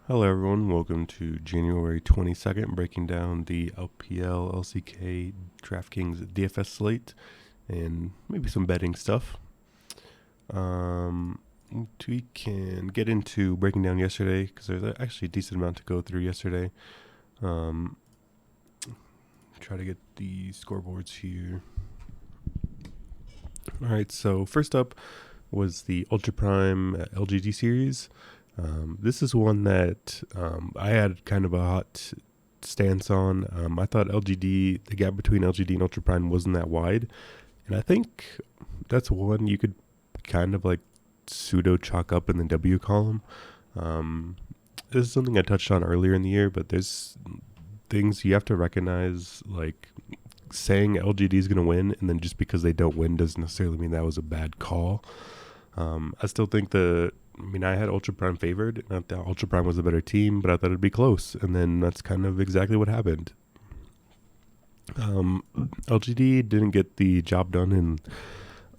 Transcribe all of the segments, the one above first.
Hello everyone, welcome to January 22nd, breaking down the LPL, LCK, DraftKings DFS slate, and maybe some betting stuff. We can get into breaking down yesterday, because there's actually a decent amount to go through yesterday. Try to get the scoreboards here. Alright, so first up was the Ultra Prime LGD series. This is one that I had kind of a hot stance on. I thought the gap between LGD and Ultra Prime wasn't that wide. And I think that's one you could kind of like pseudo chalk up in the W column. This is something I touched on earlier in the year, but there's things you have to recognize, like saying LGD is going to win, and then just because they don't win doesn't necessarily mean that was a bad call. I still think I had Ultra Prime favored. Not that Ultra Prime was a better team, but I thought it'd be close. And then that's kind of exactly what happened. LGD didn't get the job done in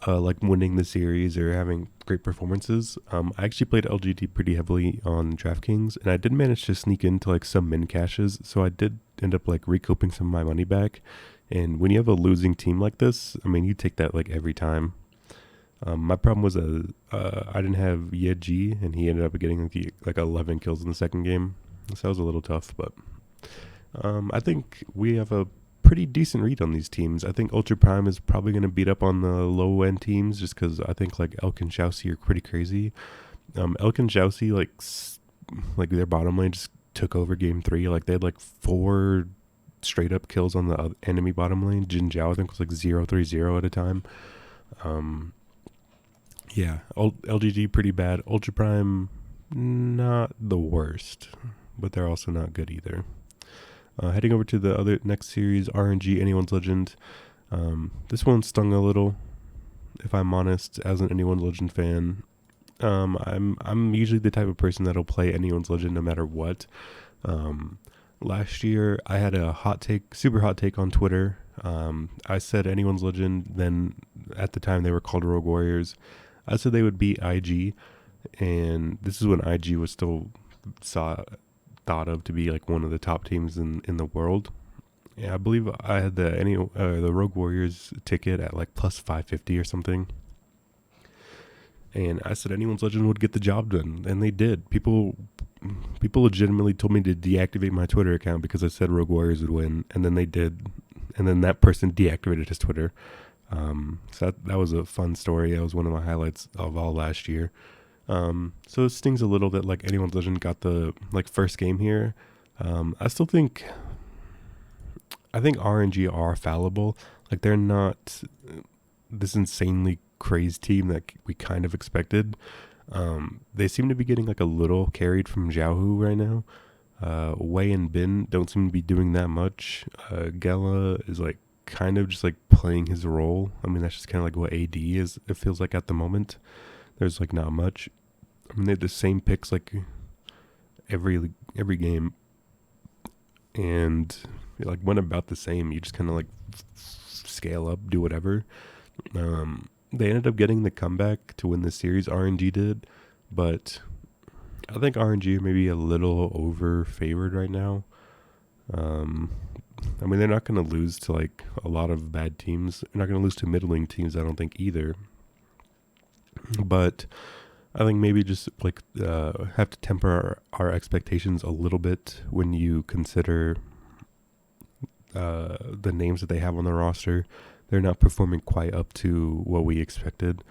like winning the series or having great performances. I actually played LGD pretty heavily on DraftKings, and I did manage to sneak into like some min cashes. So I did end up like recouping some of my money back. And when you have a losing team like this, you take that like every time. My problem was I didn't have Yeji, and he ended up getting like 11 kills in the second game. So that was a little tough, but I think we have a pretty decent read on these teams. I think Ultra Prime is probably going to beat up on the low end teams just because I think like Elk and Jousey are pretty crazy. Elk and Jousey, like their bottom lane just took over game 3. Like they had like 4 straight up kills on the enemy bottom lane. Jin Zhao I think was like 0-3-0 at a time. Yeah, LGD pretty bad. Ultra Prime, not the worst, but they're also not good either. Heading over to the other next series, RNG Anyone's Legend. This one stung a little, if I'm honest, as an Anyone's Legend fan. I'm usually the type of person that'll play Anyone's Legend no matter what. Last year, I had a super hot take on Twitter. I said Anyone's Legend, then at the time they were called Rogue Warriors. I said they would beat IG, and this is when IG was still thought of to be like one of the top teams in the world. Yeah, I believe I had the Rogue Warriors ticket at like plus 550 or something. And I said Anyone's Legend would get the job done, and they did. People legitimately told me to deactivate my Twitter account because I said Rogue Warriors would win, and then they did. And then that person deactivated his Twitter. So that was a fun story. That was one of my highlights of all last year. So it stings a little that like Anyone's Legend got the like first game here. I think RNG are fallible. Like they're not this insanely crazed team that we kind of expected. They seem to be getting like a little carried from Xiaohu right now. Wei and Bin don't seem to be doing that much. Gela is like kind of just like playing his role. That's just kind of like what AD is. It feels like at the moment. There's like not much. They have the same picks like every game, and like went about the same. You just kind of like scale up, do whatever. They ended up getting the comeback to win the series. RNG did, but I think RNG are maybe a little over favored right now. They're not going to lose to like a lot of bad teams. They're not going to lose to middling teams, I don't think either. But I think maybe just like have to temper our expectations a little bit when you consider the names that they have on the roster. They're not performing quite up to what we expected.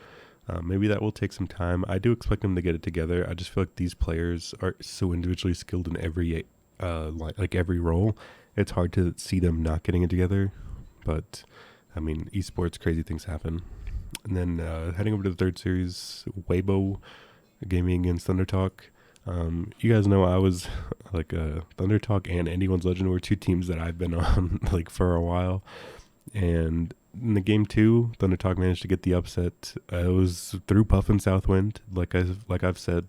Maybe that will take some time. I do expect them to get it together. I just feel like these players are so individually skilled in every every role. It's hard to see them not getting it together. But esports, crazy things happen. And then heading over to the third series, Weibo gaming against ThunderTalk. You guys know I was like ThunderTalk and Anyone's Legend were two teams that I've been on like for a while. And in the game 2, ThunderTalk managed to get the upset. It was through Puff and Southwind, like I've said.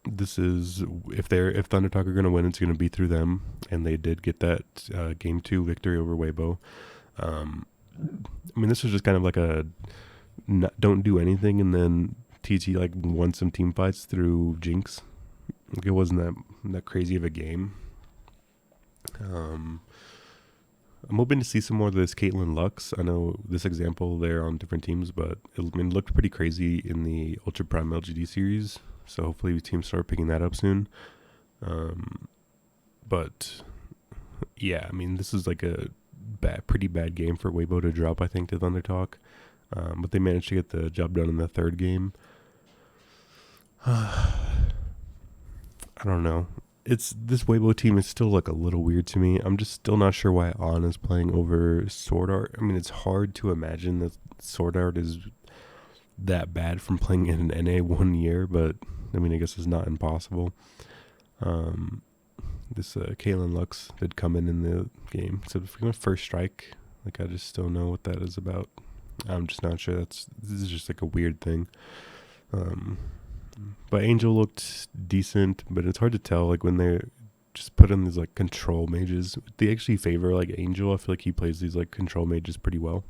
This is if ThunderTalk are going to win, it's going to be through them, and they did get that game 2 victory over Weibo. This was just kind of like a don't do anything, and then TT like won some team fights through Jinx. Like it wasn't that crazy of a game. Um, I'm hoping to see some more of this Caitlyn Lux. I know this example they're on different teams, but it looked pretty crazy in the Ultra Prime LGD series. So hopefully teams start picking that up soon. But yeah, I mean this is like a pretty bad game for Weibo to drop, I think, to Thunder Talk. But they managed to get the job done in the third game. I don't know. It's this Weibo team is still like a little weird to me. I'm just still not sure why On is playing over Sword Art. I mean, it's hard to imagine that Sword Art is that bad from playing in an NA 1 year, but I mean, I guess it's not impossible. This Kalen Lux did come in the game. So if we went first strike, like I just don't know what that is about. I'm just not sure. This is just like a weird thing. But Angel looked decent, but it's hard to tell. Like when they're just put in these like control mages, they actually favor like Angel. I feel like he plays these like control mages pretty well.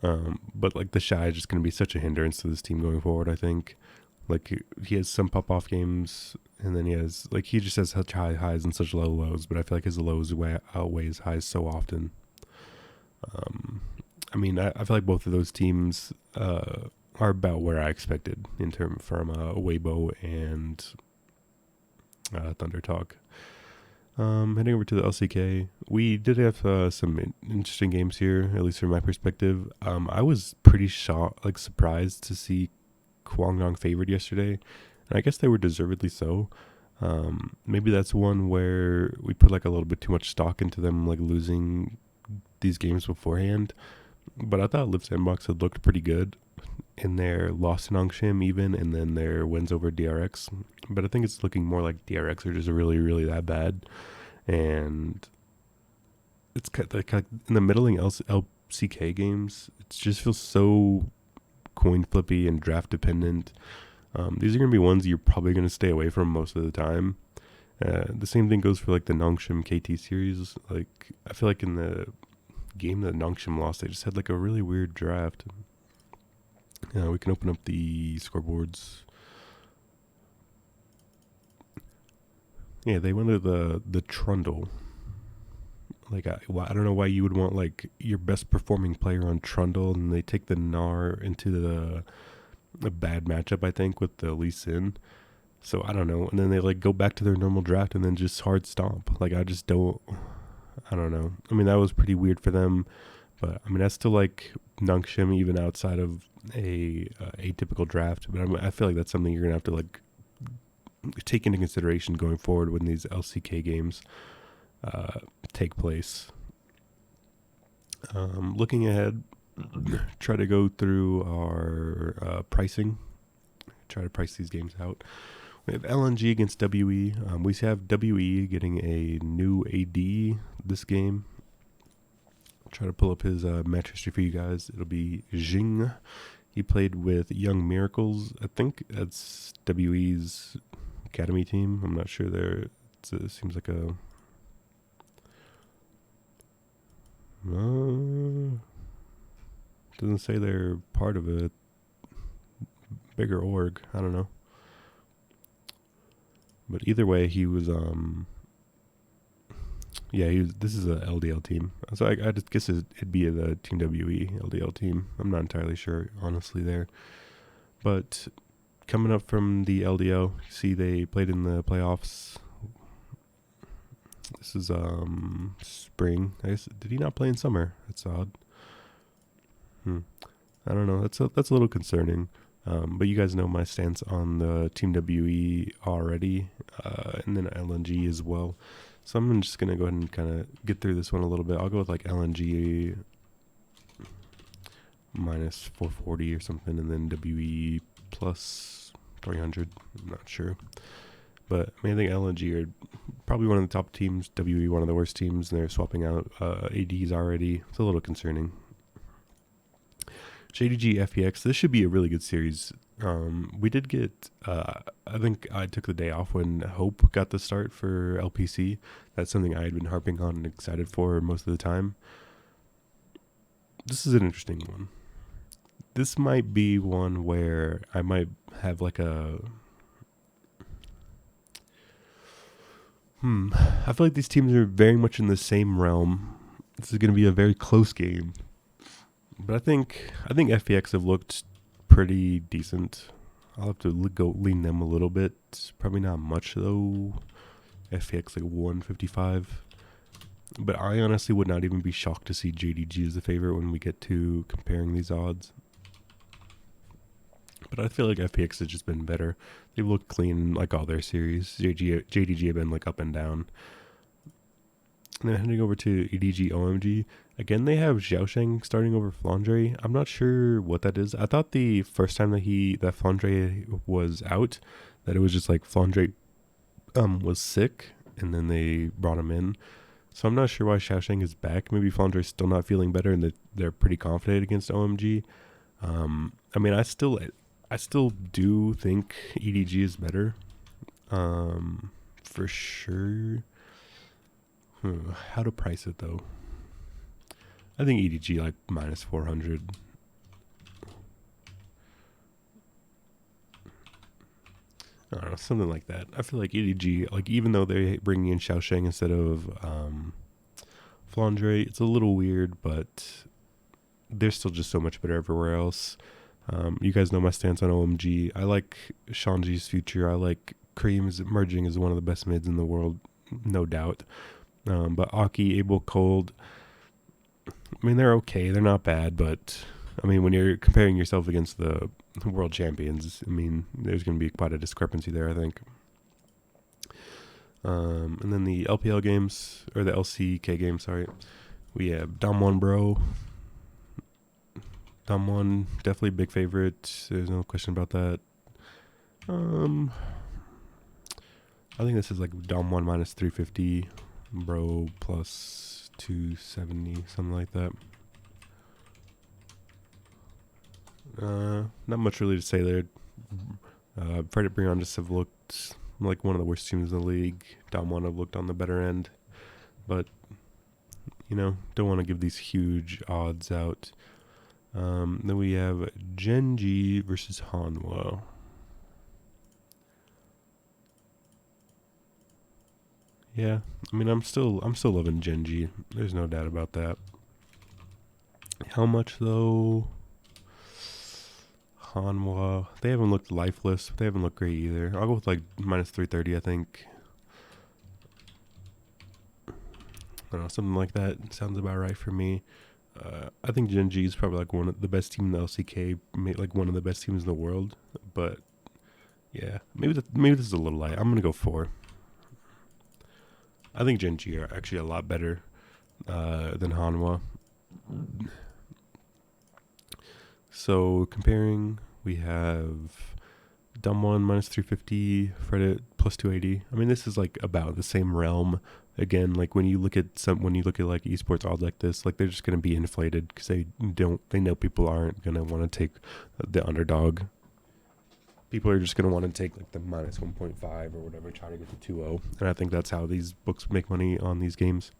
But like the Shy is just going to be such a hindrance to this team going forward, I think. Like he has some pop off games, and then he just has such high highs and such low lows. But I feel like his lows outweigh his highs so often. I mean, I feel like both of those teams are about where I expected in term from Weibo and Thunder Talk. Heading over to the LCK, we did have some interesting games here, at least from my perspective. I was pretty surprised to see Kwangdong favored yesterday, and I guess they were deservedly so. Maybe that's one where we put like a little bit too much stock into them like losing these games beforehand. But I thought Live Sandbox had looked pretty good in their loss to Nongshim even, and then their wins over DRX. But I think it's looking more like DRX are just really, really that bad. And it's like in the middling LCK games, it just feels so coin flippy and draft dependent. These are going to be ones you're probably going to stay away from most of the time. The same thing goes for like the Nongshim KT series. Like I feel like in the game that Nongshim lost, they just had like a really weird draft. We can open up the scoreboards. Yeah, they went to the Trundle. Like I don't know why you would want like your best performing player on Trundle, and they take the Gnar into a bad matchup, I think, with the Lee Sin. So I don't know, and then they like go back to their normal draft and then just hard stomp. Like I don't know. I mean that was pretty weird for them, but I mean that's still like Nongshim even outside of a atypical draft. But I feel like that's something you're gonna have to like take into consideration going forward when these LCK games take place. Looking ahead, try to go through our pricing. Try to price these games out. We have LNG against WE. We have WE getting a new AD this game. Try to pull up his match history for you guys. It'll be Jing. He played with Young Miracles. I think that's WE's academy team. I'm not sure there. It seems like a... doesn't say they're part of a bigger org. I don't know. But either way, he was this is a LDL team. So I just guess it'd be the Team WE LDL team. I'm not entirely sure, honestly, there. But coming up from the LDL, see they played in the playoffs. This is spring. I guess, did he not play in summer? That's odd. I don't know. That's a little concerning. But you guys know my stance on the Team WE already, and then LNG as well. So I'm just going to go ahead and kind of get through this one a little bit. I'll go with like LNG minus 440 or something, and then WE plus 300. I'm not sure. But I mean, I think LNG are probably one of the top teams, WE one of the worst teams, and they're swapping out ADs already. It's a little concerning. JDG FPX, this should be a really good series. We did get, I think I took the day off when Hope got the start for LPC. That's something I had been harping on and excited for most of the time. This is an interesting one. This might be one where I might have like a I feel like these teams are very much in the same realm. This is going to be a very close game. But I think FPX have looked pretty decent. I'll have to go lean them a little bit. Probably not much though. FPX like 155. But I honestly would not even be shocked to see JDG as the favorite when we get to comparing these odds. But I feel like FPX has just been better. They've looked clean in like all their series. JDG have been like up and down. And then heading over to EDG OMG. Again, they have Xiaosheng starting over Flandre. I'm not sure what that is. I thought the first time that Flandre was out, that it was just like Flandre was sick, and then they brought him in. So I'm not sure why Xiaosheng is back. Maybe Flandre's still not feeling better, and they're pretty confident against OMG. I mean, I still do think EDG is better, for sure. How to price it though? I think EDG like minus 400. I don't know, something like that. I feel like EDG, like even though they're bringing in Xiaosheng instead of Flandre, it's a little weird, but they're still just so much better everywhere else. You guys know my stance on OMG. I like Shanji's future. I like Cream's emerging as one of the best mids in the world, no doubt. But Aki, Abel, Cold, I mean, they're okay. They're not bad, but I mean, when you're comparing yourself against the world champions, I mean, there's going to be quite a discrepancy there, I think. And then the LPL games, or the LCK games, sorry. We have Damwon Bro. Damwon, definitely big favorite. There's no question about that. I think this is like Damwon minus 350. Bro plus 270, something like that. Not much really to say there. Fredit Brion just have looked like one of the worst teams in the league. Damwon have looked on the better end. But, you know, don't want to give these huge odds out. Then we have Genji versus Hanwell. Yeah, I mean, I'm still loving Genji. There's no doubt about that. How much though? Hanwha, they haven't looked lifeless, but they haven't looked great either. I'll go with like minus 330, I think. I don't know, something like that sounds about right for me. I think Genji is probably like one of the best team in the LCK, like one of the best teams in the world. But yeah, maybe this is a little light. I'm gonna go 4. I think Genji are actually a lot better than Hanwha. So comparing, we have Damwon minus 350, Fredit plus 280. I mean, this is like about the same realm. Again, like when you look at like esports odds like this, like they're just going to be inflated because they know people aren't going to want to take the underdog. People are just going to want to take like the minus 1.5 or whatever, trying to get to 2-0. And I think that's how these books make money on these games.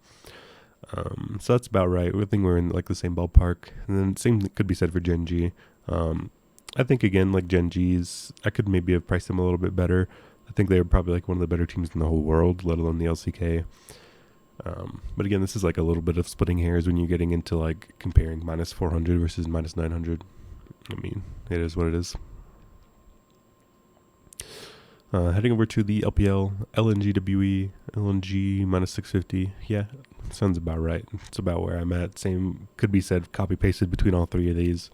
So that's about right. I think we're in like the same ballpark. And then same could be said for Genji. I think again, like Genji's, I could maybe have priced them a little bit better. I think they were probably like one of the better teams in the whole world, let alone the LCK. But again, this is like a little bit of splitting hairs when you're getting into like comparing minus 400 versus minus 900. I mean, it is what it is. Heading over to the LPL, LNGWE, LNG minus 650. Yeah, sounds about right. It's about where I'm at. Same could be said, copy pasted between all three of these.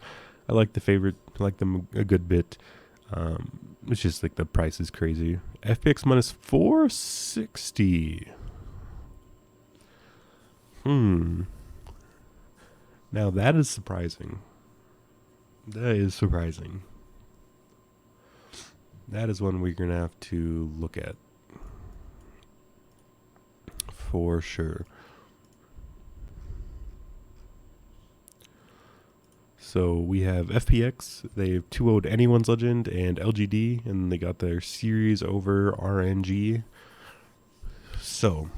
I like the favorite, I like them a good bit. It's just like the price is crazy. FPX minus 460. Now that is surprising. That is surprising. That is one we're going to have to look at. For sure. So we have FPX. They've 2-0'd Anyone's Legend and LGD. And they got their series over RNG. So,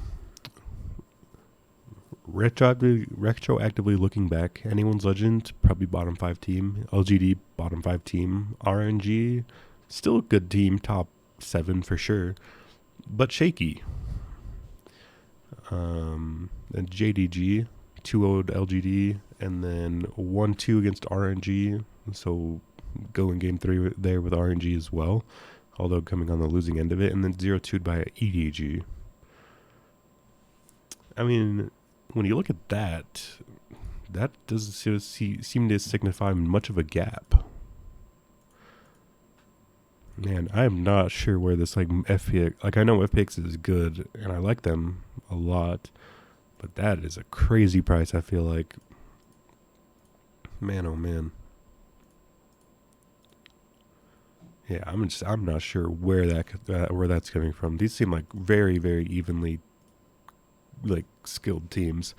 retroactively looking back, Anyone's Legend, probably bottom 5 team. LGD, bottom 5 team. RNG, still a good team, top 7 for sure, but shaky. and JDG, 2-0 LGD, and then 1-2 against RNG. So going game 3 there with RNG as well, although coming on the losing end of it, and then 0-2'd by EDG. I mean, when you look at that, that doesn't seem to signify much of a gap. Man, I am not sure where this FPX, I know FPX is good and I like them a lot, but that is a crazy price. I feel like, man, oh man. Yeah, I'm not sure where that's coming from. These seem like very, very evenly skilled teams.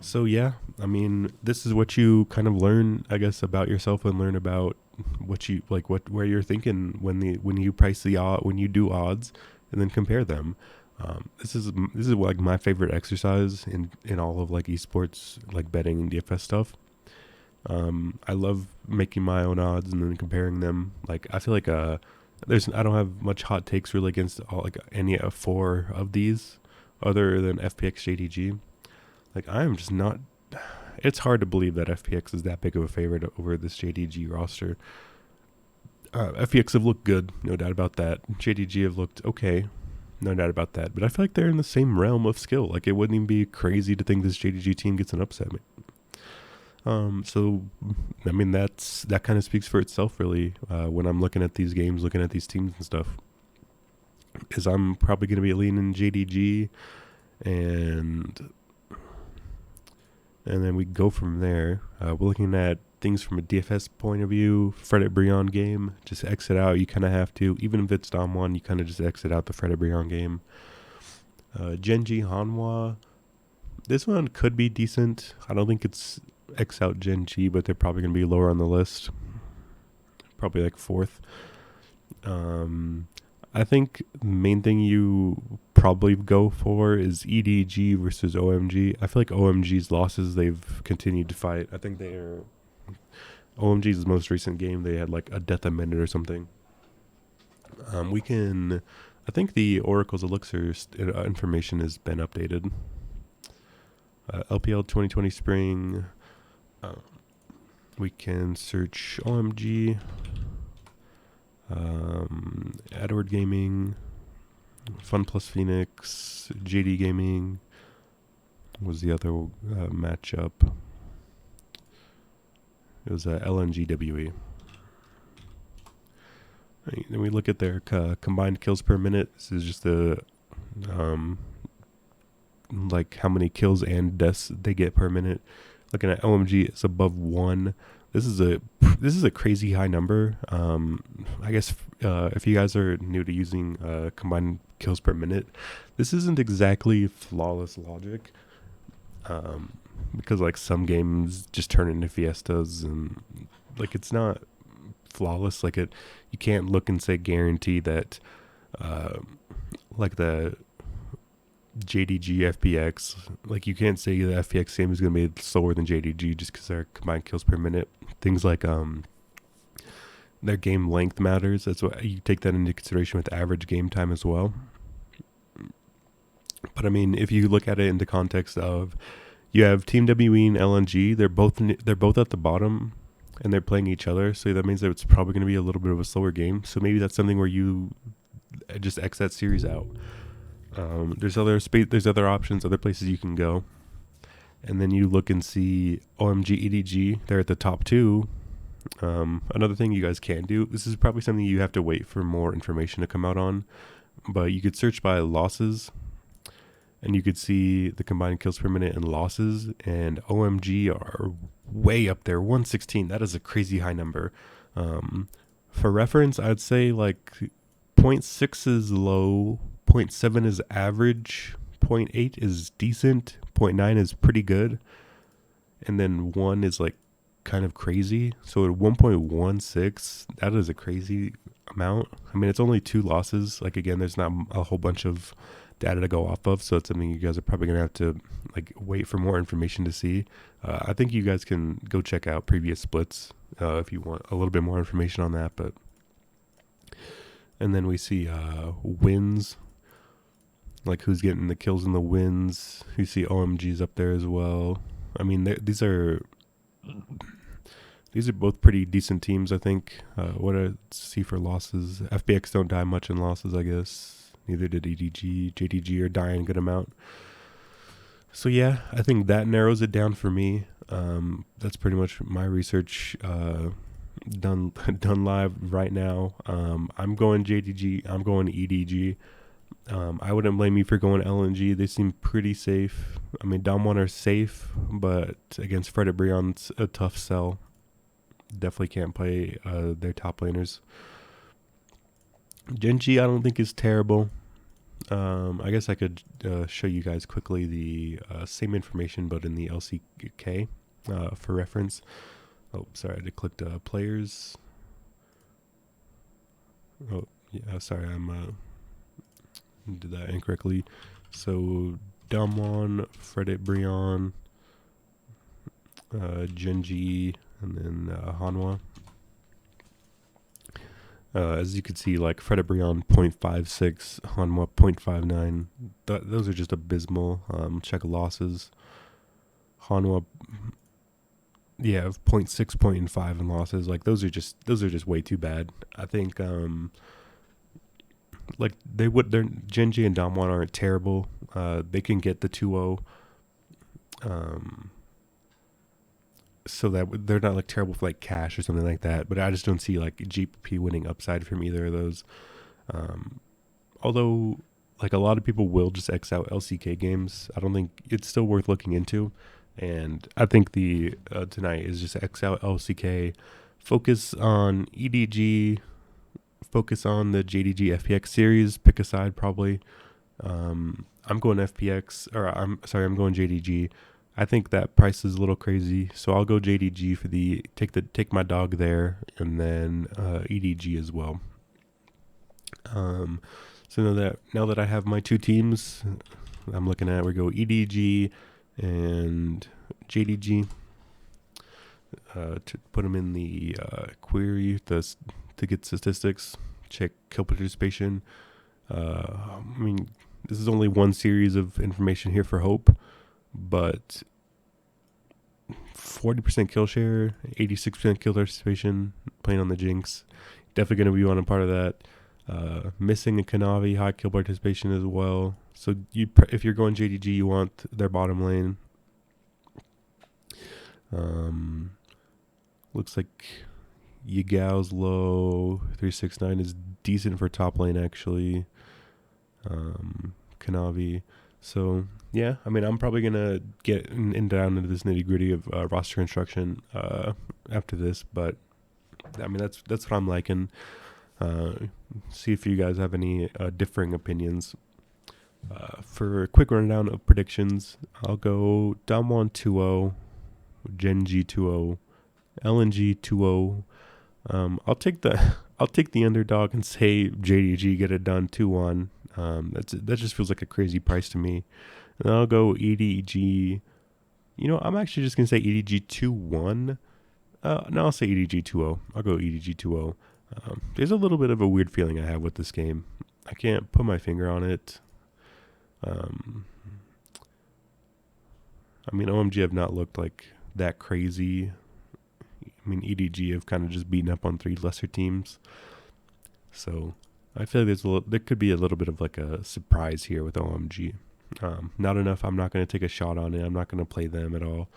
So yeah, I mean, this is what you kind of learn, I guess, about yourself and learn about what you where you're thinking when you do odds and then compare them. This is my favorite exercise in all of esports, betting and DFS stuff. I love making my own odds and then comparing them. I feel like I don't have much hot takes really against any 4 of these other than FPX JDG. I'm just not. It's hard to believe that FPX is that big of a favorite over this JDG roster. FPX have looked good, no doubt about that. JDG have looked okay, no doubt about that. But I feel like they're in the same realm of skill. It wouldn't even be crazy to think this JDG team gets an upset. So, I mean, that kind of speaks for itself, really. When I'm looking at these games, looking at these teams and stuff, is I'm probably going to be leaning JDG, and then we go from there. We're looking at things from a DFS point of view. Fredit Brion game, just exit out. You kind of have to, even if it's Dom 1, you kind of just exit out the Fredit Brion game. Genji, Hanwell. This one could be decent. I don't think it's X out Genji, but they're probably going to be lower on the list. Probably 4th. I think the main thing you probably go for is EDG versus OMG. I feel like OMG's losses, they've continued to fight. I think OMG's most recent game, they had a death a minute or something. I think the Oracle's Elixir information has been updated. LPL 2020 Spring. We can search OMG. Edward Gaming, Fun Plus Phoenix, JD Gaming was the other matchup. It was LNGWE. Right, then we look at their combined kills per minute. This is just the how many kills and deaths they get per minute. Looking at OMG, it's above 1. This is a crazy high number. I guess if you guys are new to using combined kills per minute, this isn't exactly flawless logic, because some games just turn into fiestas, and it's not flawless. You can't look and say guarantee that the JDG FPX, you can't say the FPX game is going to be slower than JDG just because their combined kills per minute. Things like their game length matters. That's what you take that into consideration with average game time as well. But I mean, if you look at it in the context of you have Team WE and LNG, they're both at the bottom and they're playing each other, so that means that it's probably going to be a little bit of a slower game. So maybe that's something where you just X that series out. There's other options, other places you can go. And then you look and see OMG, EDG, they're at the top 2. Another thing you guys can do, this is probably something you have to wait for more information to come out on, but you could search by losses, and you could see the combined kills per minute and losses, and OMG are way up there, 116. That is a crazy high number. For reference, I'd say 0.6 is low, 0.7 is average, 0.8 is decent, 0.9 is pretty good, and then 1 is kind of crazy. So at 1.16, that is a crazy amount. I mean, it's only 2 losses. Again, there's not a whole bunch of data to go off of, so it's something you guys are probably gonna have to wait for more information to see. I think you guys can go check out previous splits if you want a little bit more information on that. But and then we see wins. like who's getting the kills and the wins. You see OMG's up there as well. I mean, these are both pretty decent teams, I think. What I see for losses, FPX don't die much in losses, I guess. Neither did EDG. JDG are dying a good amount. So yeah, I think that narrows it down for me. That's pretty much my research done live right now. I'm going JDG. I'm going EDG. I wouldn't blame you for going LNG. They seem pretty safe. I mean, Dom1 are safe, but against Fred Brion's a tough sell. Definitely can't play their top laners. Genji, I don't think is terrible. I guess I could show you guys quickly the same information, but in the LCK for reference. Oh, sorry, I had to click players. Oh, yeah, sorry, did that incorrectly. So, Damwon, Fredit Brion, Genji, and then Hanwell. As you can see, like Fredit Brion 0.56, Hanwell 0.59. Those are just abysmal. Check losses. Hanwell, yeah, 0.6, 0.5 in losses. Like those are just way too bad. I think like their Genji and Damwon aren't terrible. They can get the 2-0. So that they're not like terrible for like cash or something like that, but I just don't see like GP winning upside from either of those. Although like a lot of people will just X out LCK games, I don't think it's still worth looking into. And I think the tonight is just X out LCK, focus on EDG, focus on the JDG FPX series, pick a side probably. I'm going FPX, or I'm going JDG. I think that price is a little crazy, so I'll go JDG for take my dog there, and then EDG as well. So now that I have my two teams, I'm looking at we go EDG and JDG to put them in the query to get statistics, check kill participation. I mean, this is only one series of information here for Hope. But 40% kill share, 86% kill participation, playing on the Jinx. Definitely going to be on a part of that. Missing a Kanavi, high kill participation as well. So if you're going JDG, you want their bottom lane. Looks like Yigao's low 369 is decent for top lane actually. Kanavi. So yeah, I mean, I'm probably gonna get down into this nitty gritty of roster construction after this, but I mean that's what I'm liking. See if you guys have any differing opinions. For a quick rundown of predictions, I'll go Damwon 2-0, Genji 2-0, LNG 2-0. I'll take the underdog and say JDG get it done 2-1. That just feels like a crazy price to me. And I'll go EDG. You know, I'm actually just gonna say EDG 2-1. No, I'll say EDG 2-0. I'll go EDG 2-0. There's a little bit of a weird feeling I have with this game. I can't put my finger on it. I mean, OMG have not looked like that crazy. I mean, EDG have kind of just beaten up on three lesser teams. So I feel like there could be a little bit of like a surprise here with OMG. Not enough. I'm not going to take a shot on it. I'm not going to play them at all.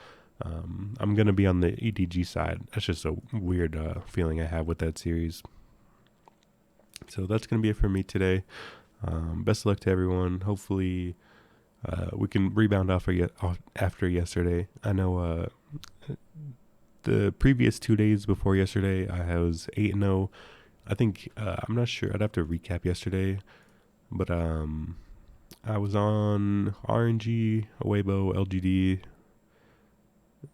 I'm going to be on the EDG side. That's just a weird feeling I have with that series. So that's going to be it for me today. Best of luck to everyone. Hopefully we can rebound after yesterday. I know the previous 2 days before yesterday, I was 8-0. I think, I'm not sure. I'd have to recap yesterday. But I was on RNG, Weibo, LGD.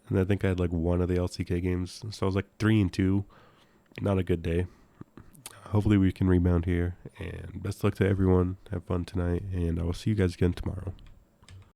And I think I had like one of the LCK games. So I was like 3-2. Not a good day. Hopefully we can rebound here. And best of luck to everyone. Have fun tonight. And I will see you guys again tomorrow.